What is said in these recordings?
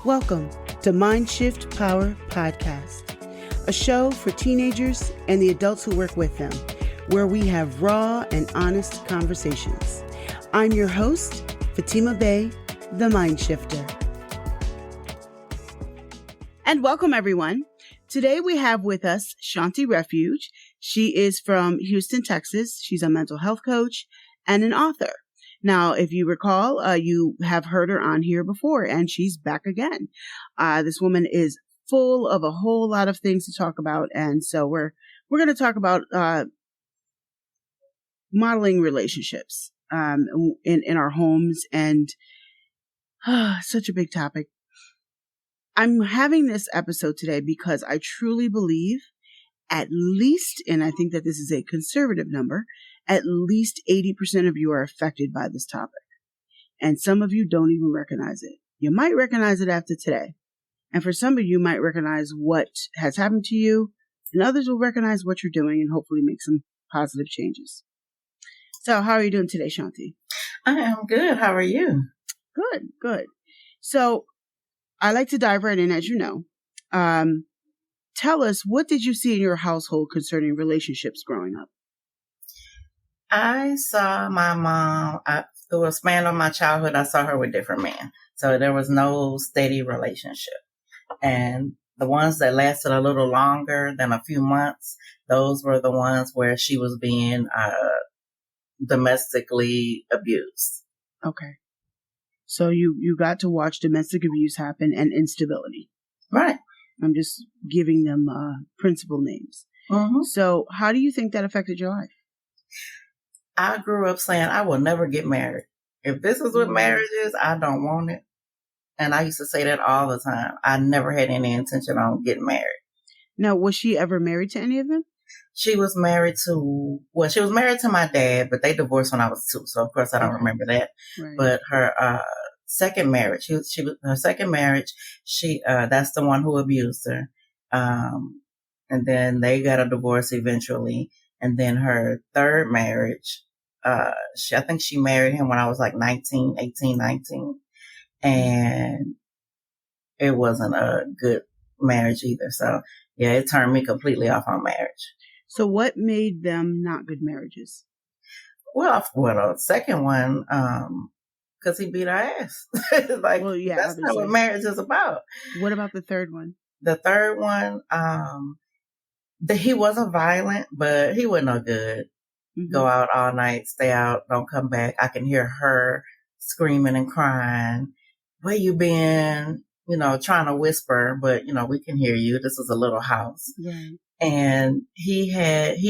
Welcome to Mind Shift Power Podcast, a show for teenagers and the adults who work with them, where we have raw and honest conversations. I'm your host, Fatima Bey, the Mind Shifter. And welcome, everyone. Today we have with us Shawnti Refuge. She is from Houston, Texas. She's a mental health coach and an author. Now, if you recall, you have heard her on here before, and she's back again. This woman is full of a whole lot of things to talk about, and so we're going to talk about modeling relationships in our homes, and such a big topic. I'm having this episode today because I truly believe at least, and I think that this is a conservative number, at least 80% of you are affected by this topic. And some of you don't even recognize it. You might recognize it after today. And for some of you might recognize what has happened to you, and others will recognize what you're doing and hopefully make some positive changes. So how are you doing today, Shawnti? I am good. How are you? Good. So I like to dive right in, as you know. Tell us, what did you see in your household concerning relationships growing up? I saw my mom, through a span of my childhood, I saw her with different men. So there was no steady relationship. And the ones that lasted a little longer than a few months, those were the ones where she was being domestically abused. Okay. So you got to watch domestic abuse happen and instability. Right. I'm just giving them principal names. Mm-hmm. So how do you think that affected your life? I grew up saying I will never get married. If this is what marriage is, I don't want it. And I used to say that all the time. I never had any intention on getting married. Now, was she ever married to any of them? She was married to my dad, but they divorced when I was 2. So of course I don't remember that. Right. But her second marriage, that's the one who abused her. And then they got a divorce eventually. And then her third marriage, I think she married him when I was like 19. And it wasn't a good marriage either. So yeah, it turned me completely off on marriage. So what made them not good marriages? Well, the second one, because he beat her ass. That's obviously not what marriage is about. What about the third one? The third one, he wasn't violent, but he wasn't no good. Mm-hmm. Go out all night, stay out, don't come back. I can hear her screaming and crying. Where you been? Trying to whisper, but we can hear you. This is a little house. Right. And he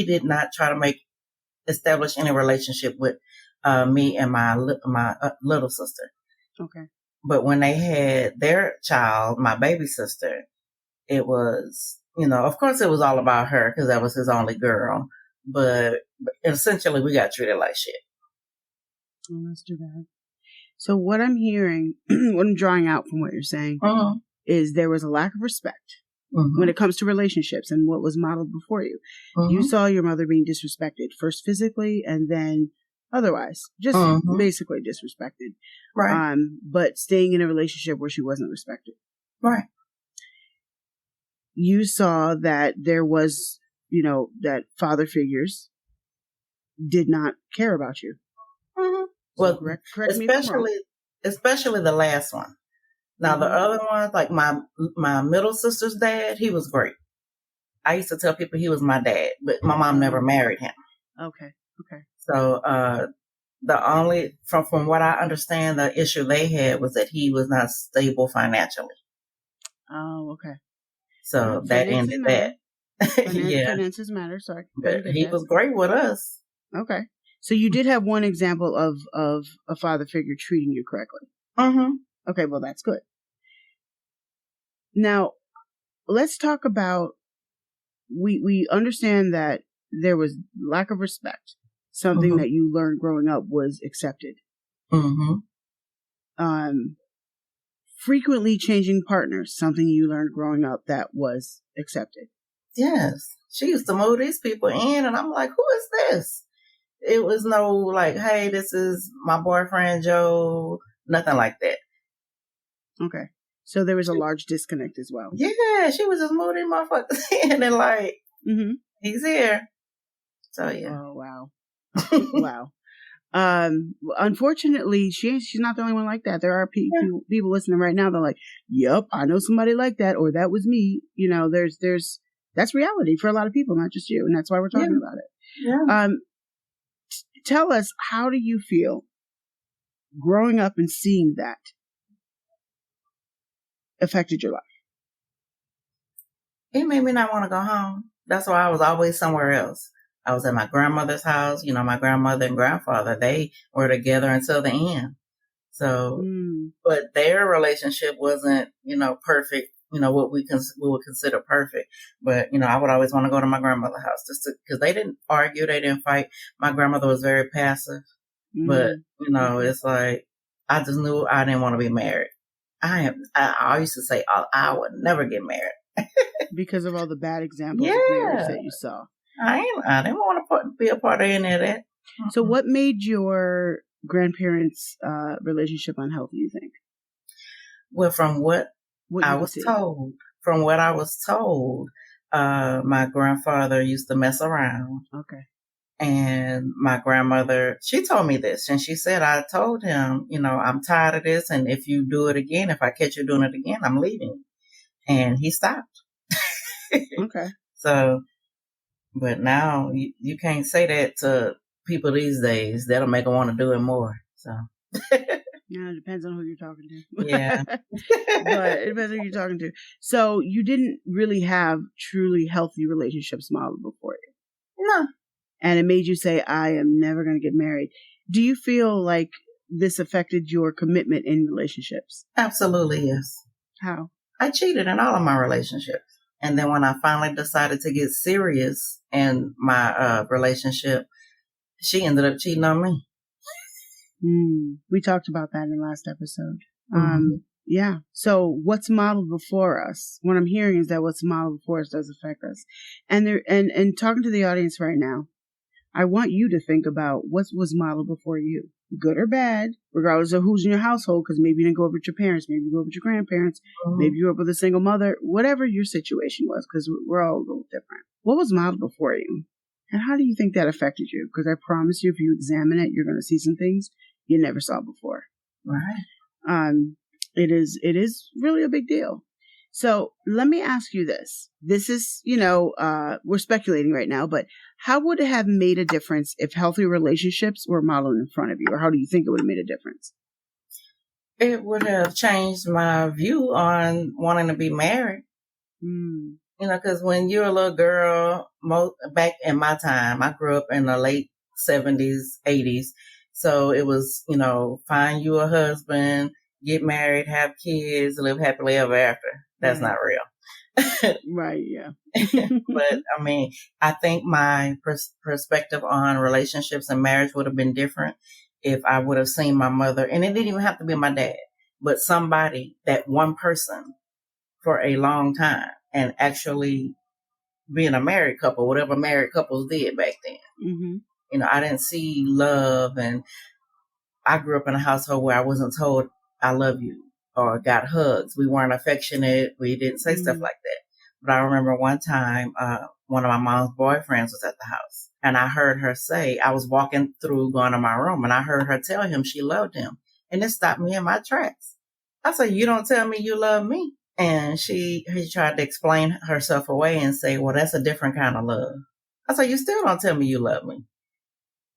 did not try to establish any relationship with me and my little sister. Okay. But when they had their child, my baby sister, it was, of course it was all about her because that was his only girl. But essentially we got treated like shit. Oh, that's too bad. So what I'm hearing, what I'm drawing out from what you're saying, is there was a lack of respect when it comes to relationships and what was modeled before you. You saw your mother being disrespected, first physically and then otherwise, just basically disrespected. Right. But staying in a relationship where she wasn't respected. Right. You saw that there was, that father figures did not care about you. Mm-hmm. Well, correct me if I'm wrong. Especially the last one. Now, the other ones, like my middle sister's dad, he was great. I used to tell people he was my dad, but my mom never married him. Okay. So, the only, from what I understand, the issue they had was that he was not stable financially. Oh, okay. So that ended that. Yeah. Finances matter, so but he was great with us. Okay. So you did have one example of a father figure treating you correctly. Mm-hmm. Okay, well, that's good. Now, let's talk about, we understand that there was lack of respect. Something that you learned growing up was accepted. Mm-hmm. Frequently changing partners, something you learned growing up that was accepted. Yes. She used to move these people in, and I'm like, who is this? It was no like, hey, this is my boyfriend, Joe. Nothing like that. Okay. So there was a large disconnect as well. Yeah, she was just moving motherfuckers in and like, he's here. So yeah. Oh wow. Wow. Unfortunately, she's not the only one like that. There are people listening right now. They're like, "Yep, I know somebody like that," or "That was me." You know, that's reality for a lot of people, not just you, and that's why we're talking about it. Yeah. Tell us, how do you feel growing up and seeing that affected your life? It made me not want to go home. That's why I was always somewhere else. I was at my grandmother's house. You know, my grandmother and grandfather, they were together until the end. So, but their relationship wasn't, you know, perfect, you know, what we would consider perfect. But, you know, I would always want to go to my grandmother's house because they didn't argue. They didn't fight. My grandmother was very passive. But, you know, it's like, I just knew I didn't want to be married. I used to say I would never get married. Because of all the bad examples of marriage that you saw. I didn't want to be a part of any of that. So what made your grandparents' relationship unhealthy, you think? Well, from what I was told, my grandfather used to mess around. Okay. And my grandmother, she told me this, and she said, I told him, you know, I'm tired of this, and if you do it again, if I catch you doing it again, I'm leaving. And he stopped. Okay. So, but now you can't say that to people these days. That'll make them want to do it more. So. Yeah, it depends on who you're talking to. Yeah. But it depends on who you're talking to. So you didn't really have truly healthy relationships modeled before you? No. And it made you say, I am never going to get married. Do you feel like this affected your commitment in relationships? Absolutely, yes. How? I cheated in all of my relationships. And then when I finally decided to get serious in my relationship, she ended up cheating on me. We talked about that in the last episode. Yeah. So what's modeled before us? What I'm hearing is that what's modeled before us does affect us. And talking to the audience right now, I want you to think about what was modeled before you, good or bad, regardless of who's in your household, because maybe you didn't grow up with your parents, maybe you grew up with your grandparents, maybe you grew up with a single mother, whatever your situation was, because we're all a little different. What was modeled before you? And how do you think that affected you? Because I promise you, if you examine it, you're going to see some things you never saw before. Right. It is really a big deal. So let me ask you this. This is, we're speculating right now, but how would it have made a difference if healthy relationships were modeled in front of you? Or how do you think it would have made a difference? It would have changed my view on wanting to be married. You know, because when you're a little girl, back in my time, I grew up in the late 70s, 80s. So it was, find you a husband, get married, have kids, live happily ever after. That's not real. Right, yeah. But I mean, I think my perspective on relationships and marriage would have been different if I would have seen my mother, and it didn't even have to be my dad, but somebody, that one person for a long time, and actually being a married couple, whatever married couples did back then. I didn't see love, and I grew up in a household where I wasn't told I love you or got hugs. We weren't affectionate. We didn't say stuff like that. But I remember one time, one of my mom's boyfriends was at the house, and I heard her say, I was walking through going to my room, and I heard her tell him she loved him, and it stopped me in my tracks. I said, you don't tell me you love me. And he tried to explain herself away and say, well, that's a different kind of love. I said, you still don't tell me you love me.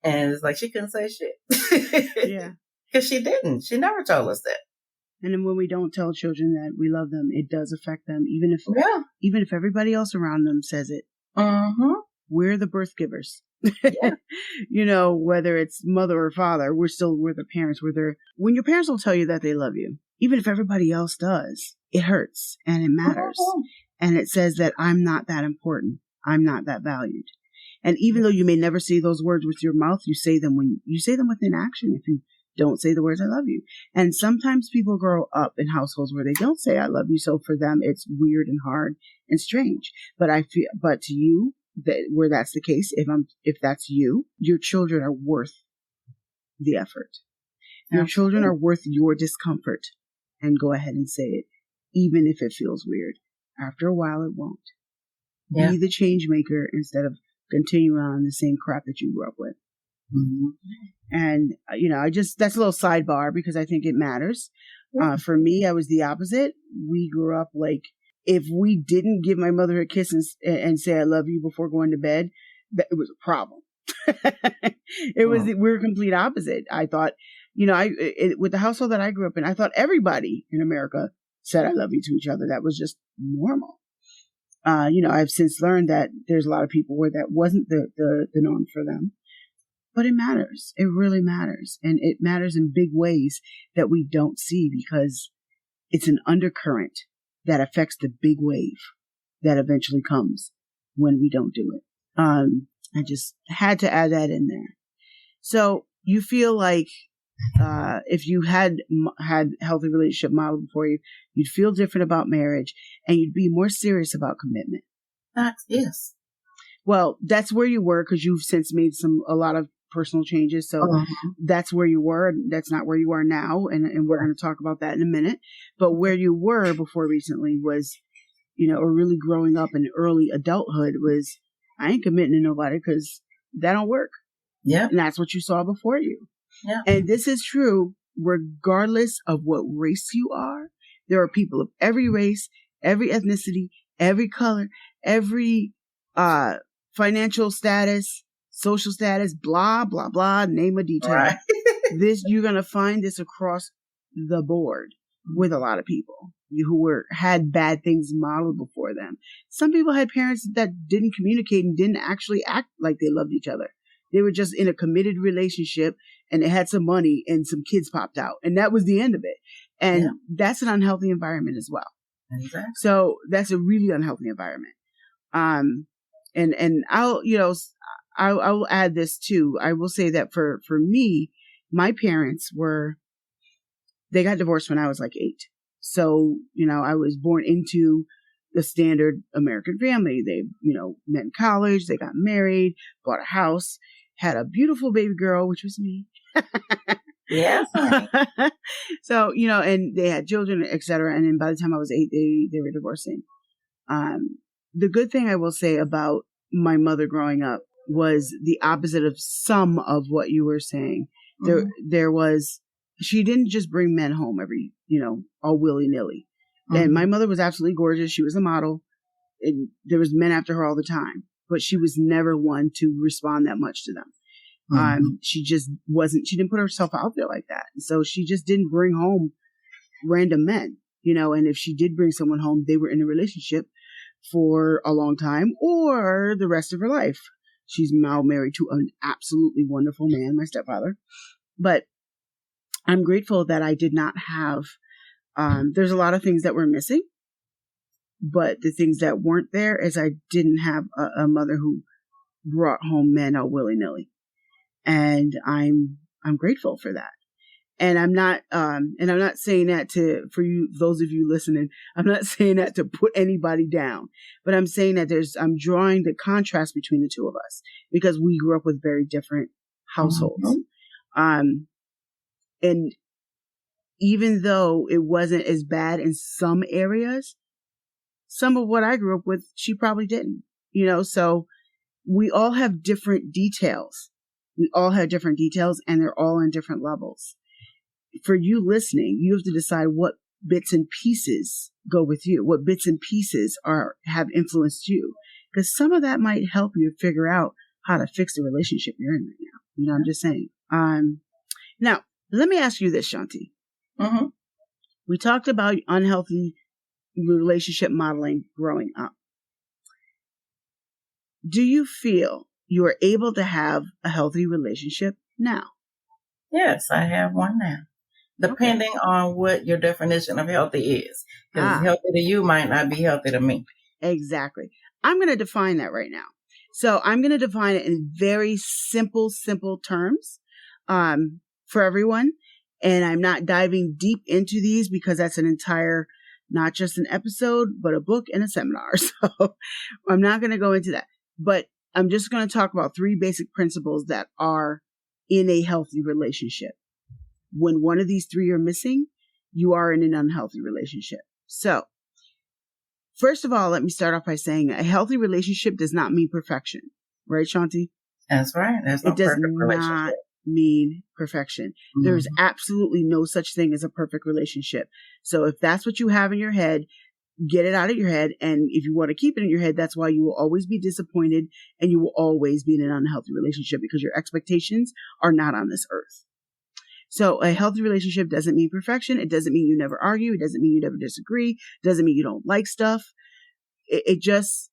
And it's like, she couldn't say shit. Yeah. Because she didn't. She never told us that. And then when we don't tell children that we love them, it does affect them, even if everybody else around them says it. We're the birth givers. Yeah. Whether it's mother or father, we're the parents. When your parents will tell you that they love you, even if everybody else does, it hurts and it matters. And it says that I'm not that important. I'm not that valued. And even though you may never say those words with your mouth, you say them within action. If you don't say the words, I love you. And sometimes people grow up in households where they don't say I love you. So for them, it's weird and hard and strange. But to you, where that's the case, if that's you, your children are worth the effort. Your children are worth your discomfort. And go ahead and say it. even if it feels weird. After a while, it won't. Yeah. Be the change maker instead of continuing on the same crap that you grew up with. Mm-hmm. And, that's a little sidebar because I think it matters. Yeah. For me, I was the opposite. We grew up like, if we didn't give my mother a kiss and say, I love you before going to bed, that it was a problem. We were complete opposite. I thought, with the household that I grew up in, I thought everybody in America said, I love you to each other. That was just normal. I've since learned that there's a lot of people where that wasn't the norm for them. But it matters. It really matters. And it matters in big ways that we don't see because it's an undercurrent that affects the big wave that eventually comes when we don't do it. I just had to add that in there. So you feel like if you had healthy relationship model before you, you'd feel different about marriage and you'd be more serious about commitment. Yes. Well, that's where you were because you've since made a lot of personal changes. So that's where you were. That's not where you are now. And we're going to talk about that in a minute. But where you were before recently was, or really growing up in early adulthood was, I ain't committing to nobody because that don't work. Yeah. And that's what you saw before you. Yeah. And this is true regardless of what race you are. There are people of every race, every ethnicity, every color, every financial status, social status, blah, blah, blah, name a detail. Right. You're going to find this across the board with a lot of people who had bad things modeled before them. Some people had parents that didn't communicate and didn't actually act like they loved each other. They were just in a committed relationship and they had some money and some kids popped out. And that was the end of it. And that's an unhealthy environment as well. Exactly. So that's a really unhealthy environment. And I'll add this too. I will say that for me, my parents they got divorced when I was like 8. So, I was born into the standard American family. They, met in college, they got married, bought a house, had a beautiful baby girl, which was me. Yeah. So, and they had children, etc. And then by the time I was 8, they were divorcing. The good thing I will say about my mother growing up was the opposite of some of what you were saying. Mm-hmm. She didn't just bring men home all willy-nilly. Mm-hmm. And my mother was absolutely gorgeous. She was a model. And there was men after her all the time, but she was never one to respond that much to them. Mm-hmm. She didn't put herself out there like that. So she just didn't bring home random men, and if she did bring someone home, they were in a relationship for a long time or the rest of her life. She's now married to an absolutely wonderful man, my stepfather. But I'm grateful that I did not have, there's a lot of things that were missing, but the things that weren't there is I didn't have a mother who brought home men out willy-nilly. And I'm grateful for that. And I'm not saying that for you, those of you listening, I'm not saying that to put anybody down, but I'm saying that I'm drawing the contrast between the two of us because we grew up with very different households. Mm-hmm. And even though it wasn't as bad in some areas, some of what I grew up with, she probably didn't, so we all have different details. And they're all in different levels. For you listening, you have to decide what bits and pieces go with you, what bits and pieces have influenced you. Because some of that might help you figure out how to fix the relationship you're in right now. I'm just saying. Now, let me ask you this, Shawnti. Mm-hmm. We talked about unhealthy relationship modeling growing up. Do you feel you are able to have a healthy relationship now? Yes, I have one now. Depending on what your definition of healthy is. Because healthy to you might not be healthy to me. Exactly. I'm going to define that right now. So I'm going to define it in very simple terms for everyone. And I'm not diving deep into these because that's an entire, not just an episode, but a book and a seminar. So I'm not going to go into that. But I'm just going to talk about 3 basic principles that are in a healthy relationship. When one of these 3 are missing, you are in an unhealthy relationship. So, first of all, let me start off by saying a healthy relationship does not mean perfection. Right, Shawnti? That's right. There's no It does perfect not relationship. mean perfection. There is absolutely no such thing as a perfect relationship. So if that's what you have in your head, get it out of your head. And if you want to keep it in your head, that's why you will always be disappointed and you will always be in an unhealthy relationship because your expectations are not on this earth. So a healthy relationship doesn't mean perfection. It doesn't mean you never argue. It doesn't mean you never disagree. It doesn't mean you don't like stuff. It just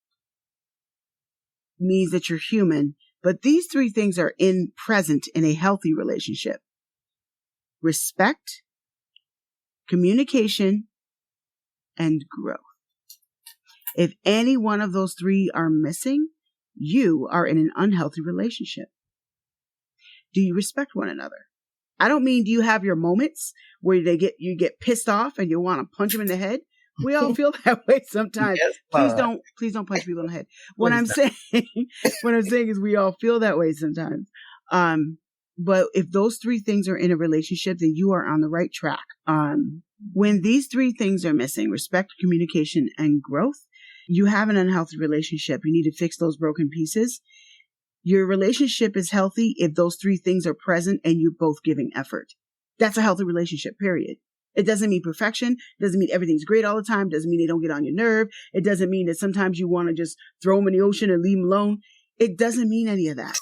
means that you're human. But these three things are present in a healthy relationship: respect, communication, and growth. If any one of those three are missing, you are in an unhealthy relationship. Do you respect one another? I don't mean do you have your moments where you get pissed off and you want to punch them in the head. We all feel that way sometimes. Yes, please don't punch people in the head. What I'm saying is we all feel that way sometimes. But if those three things are in a relationship, then you are on the right track. When these three things are missing, respect, communication, and growth, you have an unhealthy relationship. You need to fix those broken pieces. Your relationship is healthy if those three things are present and you're both giving effort. That's a healthy relationship, period. It doesn't mean perfection. It doesn't mean everything's great all the time. It doesn't mean they don't get on your nerve. It doesn't mean that sometimes you want to just throw them in the ocean and leave them alone. It doesn't mean any of that.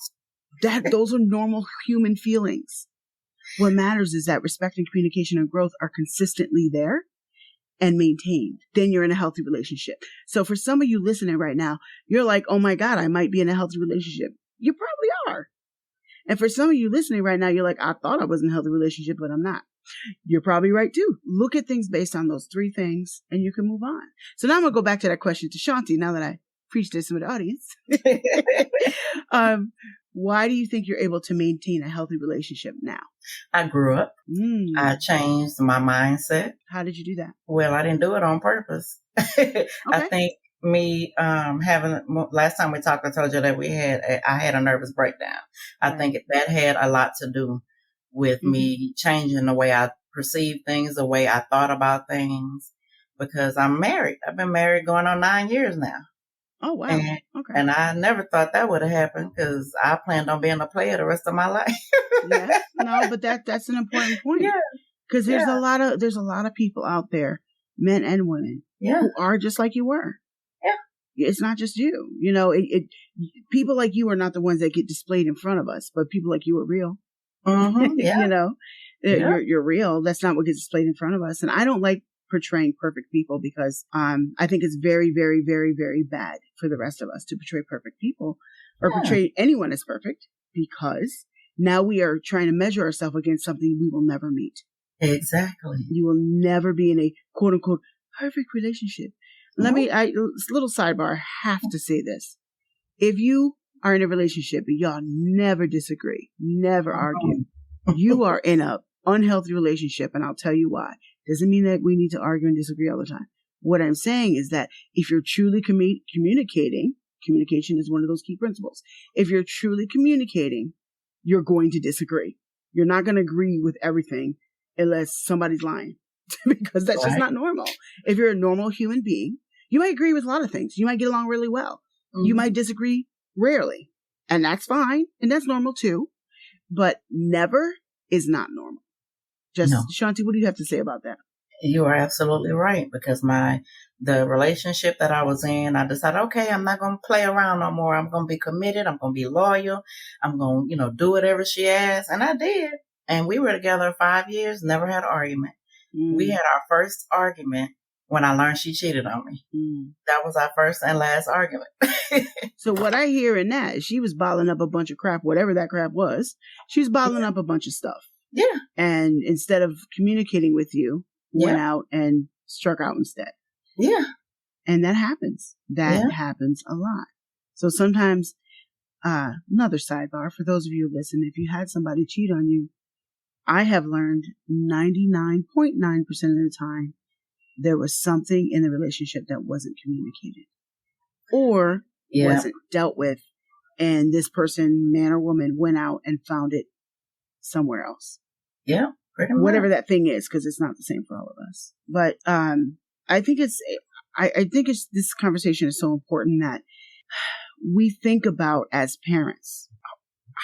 Those are normal human feelings. What matters is that respect and communication and growth are consistently there and maintained. Then you're in a healthy relationship. So for some of you listening right now, you're like, oh my God, I might be in a healthy relationship. You probably are. And for some of you listening right now, you're like, I thought I was in a healthy relationship, but I'm not. You're probably right too. Look at things based on those three things and you can move on. So now I'm going to go back to that question to Shawnti now that I preached to some of the audience. Why do you think you're able to maintain a healthy relationship now? I grew up. I changed my mindset. How did you do that? Well, I didn't do it on purpose. Okay. I think me last time we talked, I told you that I had a nervous breakdown. I think that had a lot to do with me changing the way I perceive things, the way I thought about things, because I'm married. I've been married going on 9 years now. Oh, wow. And I never thought that would have happened because I planned on being a player the rest of my life. Yeah, no, but that's an important point. Yeah. Because there's a lot of people out there, men and women, who are just like you were. Yeah. It's not just you. You know, people like you are not the ones that get displayed in front of us, but people like you are real. Yeah. You know, you're real. That's not what gets displayed in front of us. And I don't like portraying perfect people because I think it's very, very, very, very bad for the rest of us to portray perfect people or portray anyone as perfect, because now we are trying to measure ourselves against something we will never meet. Exactly. You will never be in a quote unquote perfect relationship. Little sidebar, I have to say this. If you are in a relationship and y'all never disagree, never argue, you are in a unhealthy relationship, and I'll tell you why. Doesn't mean that we need to argue and disagree all the time. What I'm saying is that if you're truly communicating, communication is one of those key principles. If you're truly communicating, you're going to disagree. You're not going to agree with everything unless somebody's lying because that's just not normal. If you're a normal human being, you might agree with a lot of things. You might get along really well. You might disagree rarely, and that's fine. And that's normal too, but never is not normal. Shawnti, what do you have to say about that? You are absolutely right, because the relationship that I was in, I decided, okay, I'm not going to play around no more. I'm going to be committed. I'm going to be loyal. I'm going to, do whatever she asks. And I did. And we were together 5 years, never had an argument. We had our first argument when I learned she cheated on me. That was our first and last argument. So what I hear in that is she was bottling up a bunch of crap, whatever that crap was. She was bottling up a bunch of stuff. Yeah. And instead of communicating with you, went out and struck out instead. Yeah. And that happens. That happens a lot. So sometimes, another sidebar for those of you who listen, if you had somebody cheat on you, I have learned 99.9% of the time there was something in the relationship that wasn't communicated or wasn't dealt with. And this person, man or woman, went out and found it somewhere else. Yeah. Whatever that thing is, because it's not the same for all of us. But I think this conversation is so important that we think about as parents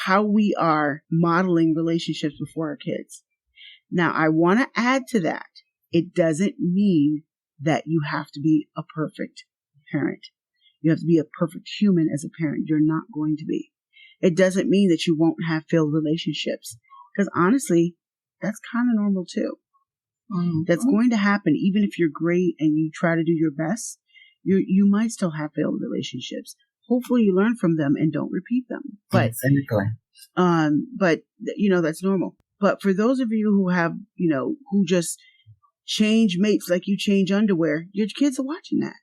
how we are modeling relationships before our kids. Now, I want to add to that. It doesn't mean that you have to be a perfect parent. You have to be a perfect human as a parent. You're not going to be. It doesn't mean that you won't have failed relationships. Because honestly, that's kind of normal too. Mm-hmm. That's going to happen. Even if you're great and you try to do your best, you might still have failed relationships. Hopefully you learn from them and don't repeat them. But, that's normal. But for those of you who have, who just change mates like you change underwear, your kids are watching that.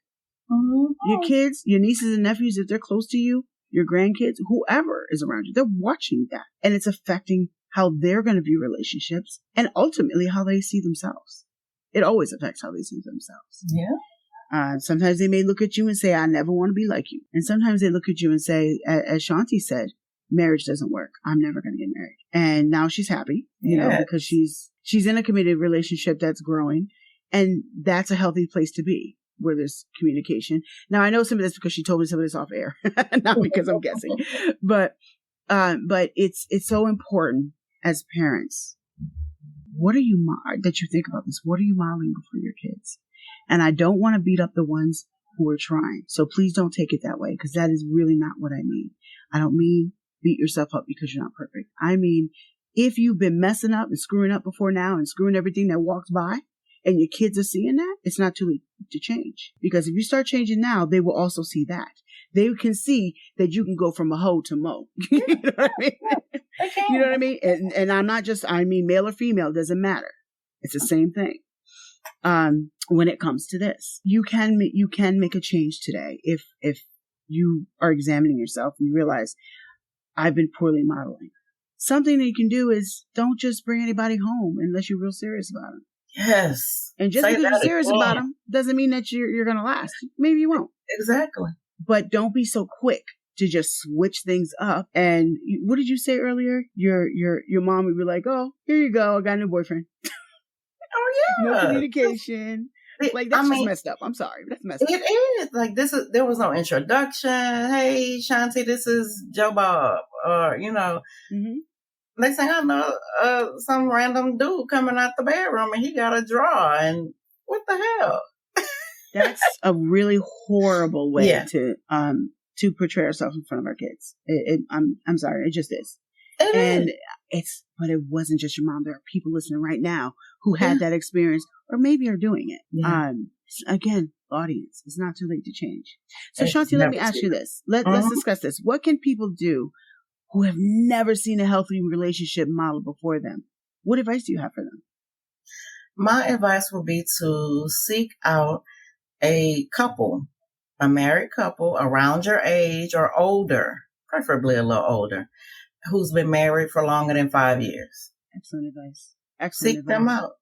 Mm-hmm. Your kids, your nieces and nephews, if they're close to you, your grandkids, whoever is around you, they're watching that. And it's affecting how they're going to view relationships and ultimately how they see themselves. It always affects how they see themselves. Yeah. Sometimes they may look at you and say, I never want to be like you. And sometimes they look at you and say, as Shawnti said, marriage doesn't work. I'm never going to get married. And now she's happy, because she's in a committed relationship that's growing. And that's a healthy place to be, where there's communication. Now, I know some of this because she told me some of this off air, not because I'm guessing. But it's so important as parents. What are you, that you think about this? What are you modeling before your kids? And I don't want to beat up the ones who are trying. So please don't take it that way, because that is really not what I mean. I don't mean beat yourself up because you're not perfect. I mean, if you've been messing up and screwing up before now and screwing everything that walks by and your kids are seeing that, it's not too late to change. Because if you start changing now, they will also see that. They can see that you can go from a hoe to mo. You know what I mean? You know what I mean? And I'm not just, I mean, male or female, doesn't matter. It's the same thing. When it comes to this, you can make a change today. If you are examining yourself and you realize, I've been poorly modeling. Something that you can do is don't just bring anybody home unless you're real serious about them. Yes. And just because you're serious about them doesn't mean that you're going to last. Maybe you won't. Exactly. But don't be so quick to just switch things up. And what did you say earlier? Your mom would be like, "Oh, here you go. I got a new boyfriend." Oh yeah. No communication. Like that's just messed up. I'm sorry, but that's messed up. It is. Like there was no introduction. Hey, Shawnti, this is Joe Bob, or Mm-hmm. Next thing I know, some random dude coming out the bedroom and he got a draw, and what the hell? That's a really horrible way to portray ourselves in front of our kids. I'm sorry, it just is. But it wasn't just your mom. There are people listening right now who had that experience or maybe are doing it. Yeah. Again, audience, it's not too late to change. So Shawnti, let me ask you this. Let's discuss this. What can people do who have never seen a healthy relationship model before them? What advice do you have for them? My advice would be to seek out a married couple around your age or older, preferably a little older, who's been married for longer than 5 years. Excellent advice. Seek them out.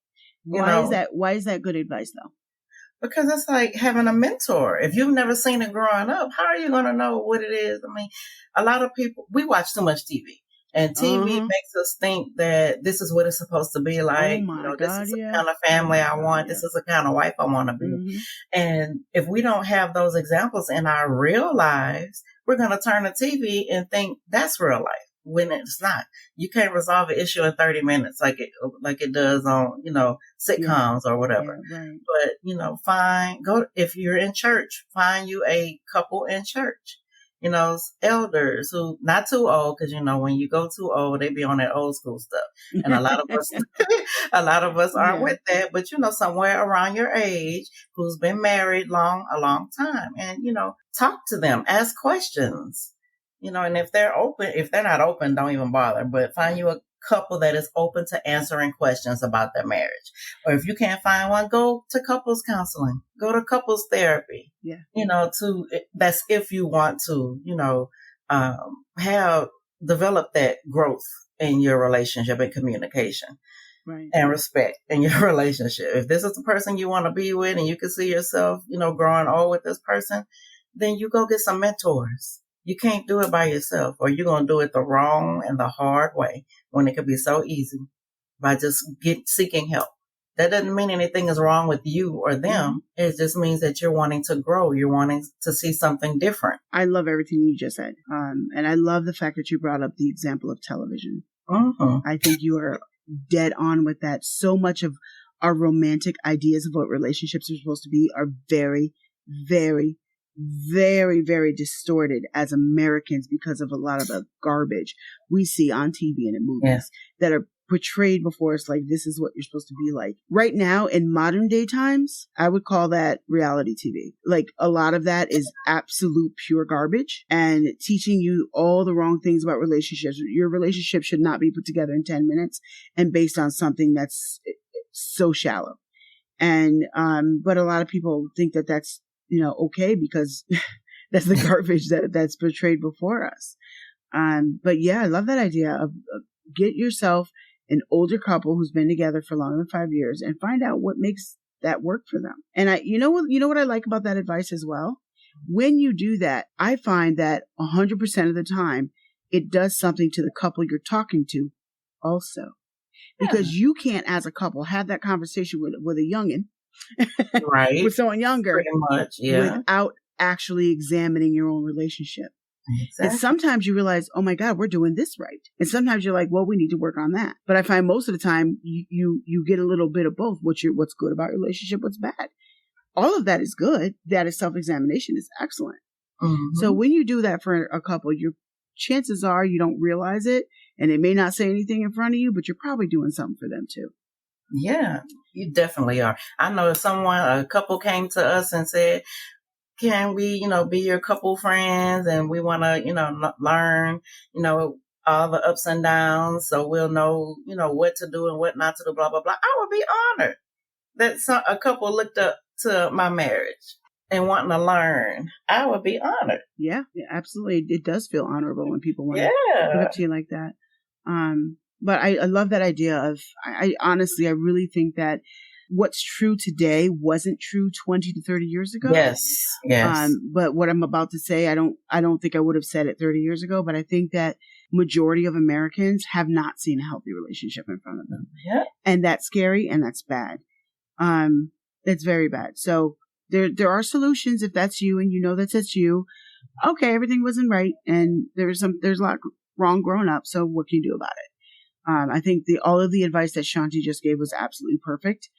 Why is that good advice though? Because it's like having a mentor. If you've never seen it growing up, how are you going to know what it is? I mean, a lot of people, we watch too much TV. And TV makes us think that this is what it's supposed to be like. This is the kind of family I want. This is the kind of wife I want to be. Mm-hmm. And if we don't have those examples in our real lives, we're going to turn the TV and think that's real life when it's not. You can't resolve an issue in 30 minutes like it does on, sitcoms or whatever. Yeah, right. But, if you're in church, find you a couple in church. Elders who not too old, because when you go too old, they be on that old school stuff, and a lot of us aren't with that. But somewhere around your age, who's been married a long time, and talk to them, ask questions, and if they're not open, don't even bother. But find you a couple that is open to answering questions about their marriage. Or if you can't find one, go to couples counseling, go to couples therapy. Yeah. That's if you want to, develop that growth in your relationship and communication. Right. And respect in your relationship. If this is the person you want to be with and you can see yourself, growing old with this person, then you go get some mentors. You can't do it by yourself, or you're going to do it the wrong and the hard way when it could be so easy by just seeking help. That doesn't mean anything is wrong with you or them. It just means that you're wanting to grow. You're wanting to see something different. I love everything you just said. And I love the fact that you brought up the example of television. I think you are dead on with that. So much of our romantic ideas of what relationships are supposed to be are very, very, very, very distorted as Americans because of a lot of the garbage we see on TV and in movies that are portrayed before us like this is what you're supposed to be like. Right now, in modern day times, I would call that reality TV. Like, a lot of that is absolute pure garbage and teaching you all the wrong things about relationships. Your relationship should not be put together in 10 minutes and based on something that's so shallow. And, but a lot of people think that that's, okay, because that's the garbage that's portrayed before us. But yeah, I love that idea of get yourself an older couple who's been together for longer than 5 years and find out what makes that work for them. And you know what I like about that advice as well? When you do that, I find that 100% of the time, it does something to the couple you're talking to also. Because you can't, as a couple, have that conversation with a youngin', right? with someone younger, pretty much, without actually examining your own relationship. Exactly. And sometimes you realize, oh my God, we're doing this right. And sometimes you're like, well, we need to work on that. But I find most of the time you get a little bit of both. What's good about your relationship? What's bad? All of that is good. That is self-examination is excellent. So when you do that for a couple, your chances are you don't realize it and it may not say anything in front of you, but you're probably doing something for them too. Yeah, you definitely are. I know a couple came to us and said, can we, be your couple friends and we want to, learn, all the ups and downs so we'll know, what to do and what not to do, blah, blah, blah. I would be honored that a couple looked up to my marriage and wanting to learn. I would be honored. Yeah, absolutely. It does feel honorable when people want to look up to you like that. But I love that idea of, I honestly really think that what's true today wasn't true 20 to 30 years ago. Yes. But what I'm about to say, I don't think I would have said it 30 years ago, but I think that majority of Americans have not seen a healthy relationship in front of them. Yeah. And that's scary and that's bad. It's very bad. So there are solutions if that's you and that's you. Okay, everything wasn't right and there's a lot wrong growing up. So what can you do about it? I think all of the advice that Shawnti just gave was absolutely perfect.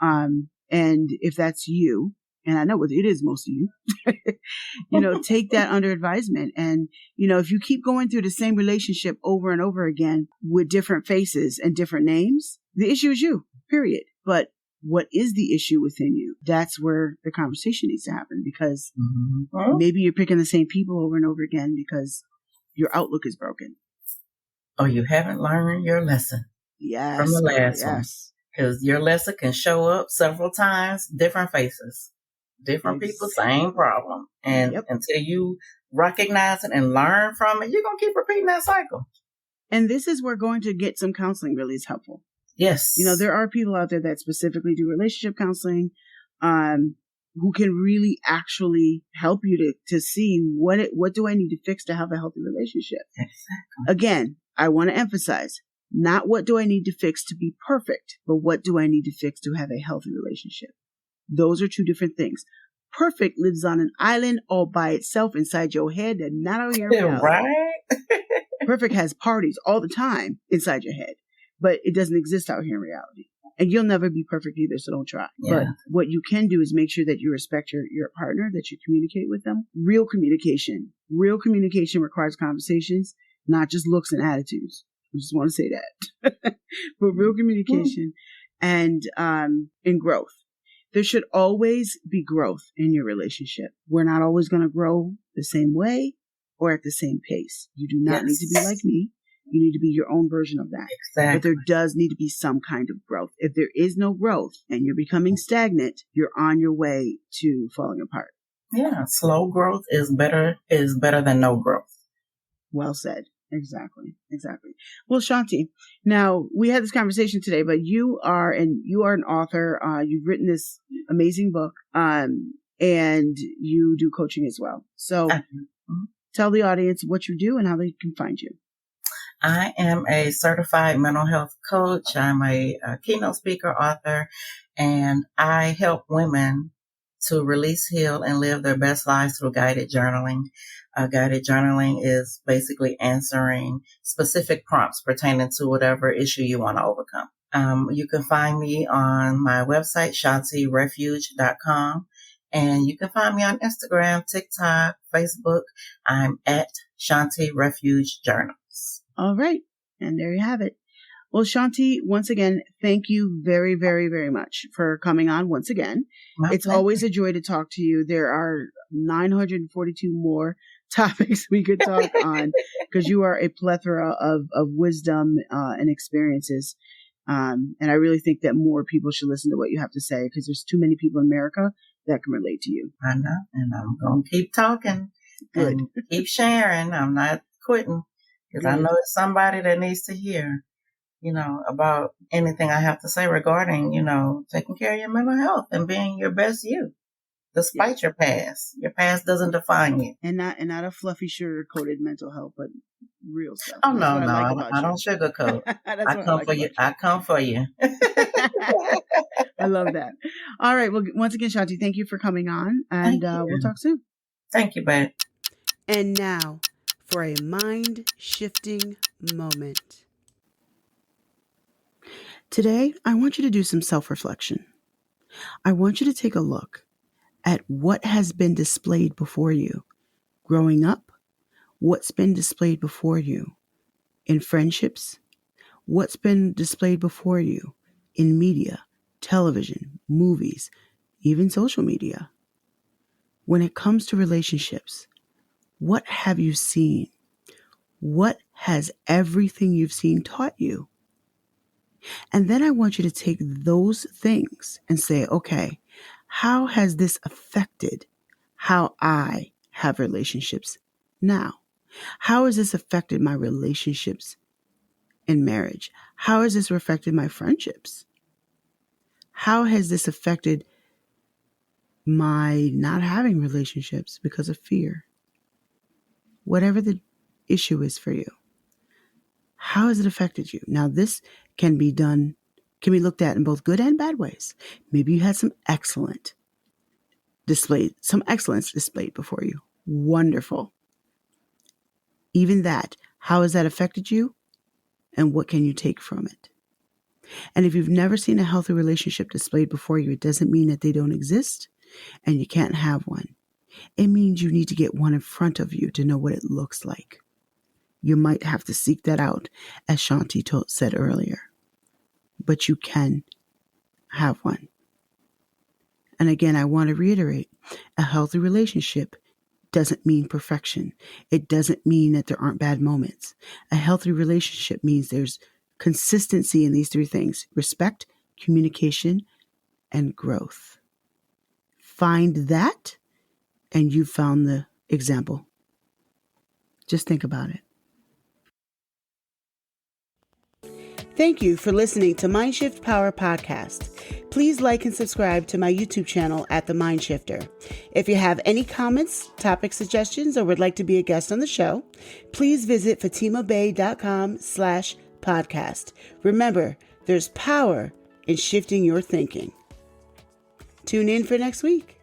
And if that's you, and I know it is most of you, take that under advisement. And, if you keep going through the same relationship over and over again with different faces and different names, the issue is you, period. But what is the issue within you? That's where the conversation needs to happen because maybe you're picking the same people over and over again because your outlook is broken. Oh, you haven't learned your lesson. Yes. From the last one. Because your lesson can show up several times, different faces, different people, same problem. And until you recognize it and learn from it, you're going to keep repeating that cycle. And this is where going to get some counseling really is helpful. Yes. There are people out there that specifically do relationship counseling, who can really actually help you to see what do I need to fix to have a healthy relationship. Exactly. Again, I want to emphasize, not what do I need to fix to be perfect, but what do I need to fix to have a healthy relationship? Those are two different things. Perfect lives on an island all by itself inside your head and not out here in reality. Right? Perfect has parties all the time inside your head, but it doesn't exist out here in reality. And you'll never be perfect either, so don't try. Yeah. But what you can do is make sure that you respect your partner, that you communicate with them. Real communication. Real communication requires conversations, not just looks and attitudes. I just want to say that. But real communication and growth. There should always be growth in your relationship. We're not always going to grow the same way or at the same pace. You do not need to be like me. You need to be your own version of that. Exactly. But there does need to be some kind of growth. If there is no growth and you're becoming stagnant, you're on your way to falling apart. Yeah, slow growth is better than no growth. Well said. Exactly. Well, Shawnti, now we had this conversation today, but you are an author. You've written this amazing book, and you do coaching as well. So tell the audience what you do and how they can find you. I am a certified mental health coach. I'm a keynote speaker, author, and I help women to release, heal, and live their best lives through guided journaling. Guided journaling is basically answering specific prompts pertaining to whatever issue you want to overcome. You can find me on my website, ShawntiRefuge.com. And you can find me on Instagram, TikTok, Facebook. I'm at Shawnti Refuge Journals. All right. And there you have it. Well, Shawnti, once again, thank you very, very, very much for coming on once again. It's always a joy to talk to you. There are 942 more topics we could talk on because you are a plethora of wisdom and experiences. And I really think that more people should listen to what you have to say because there's too many people in America that can relate to you. I know. And I'm going to keep talking. Good. And keep sharing. I'm not quitting because I know it's somebody that needs to hear, about anything I have to say regarding, taking care of your mental health and being your best you. Despite your past. Your past doesn't define you. And not a fluffy sugar-coated mental health, but real stuff. Oh, no, I don't sugarcoat. I come for you. I love that. All right. Well, once again, Shawnti, thank you for coming on, and we'll talk soon. Thank you, babe. And now for a mind-shifting moment. Today, I want you to do some self-reflection. I want you to take a look at what has been displayed before you growing up, what's been displayed before you in friendships, what's been displayed before you in media, television, movies, even social media. When it comes to relationships, what have you seen? What has everything you've seen taught you? And then I want you to take those things and say, okay, how has this affected how I have relationships now? How has this affected my relationships in marriage? How has this affected my friendships? How has this affected my not having relationships because of fear? Whatever the issue is for you, how has it affected you? Now, this can be looked at in both good and bad ways. Maybe you had some excellence displayed before you. Wonderful. Even that, how has that affected you? And what can you take from it? And if you've never seen a healthy relationship displayed before you, it doesn't mean that they don't exist and you can't have one. It means you need to get one in front of you to know what it looks like. You might have to seek that out, as Shawnti said earlier. But you can have one. And again, I want to reiterate, a healthy relationship doesn't mean perfection. It doesn't mean that there aren't bad moments. A healthy relationship means there's consistency in these three things: respect, communication, and growth. Find that, and you've found the example. Just think about it. Thank you for listening to Mindshift Power Podcast. Please like and subscribe to my YouTube channel at The Mindshifter. If you have any comments, topic suggestions, or would like to be a guest on the show, please visit fatimabay.com/podcast. Remember, there's power in shifting your thinking. Tune in for next week.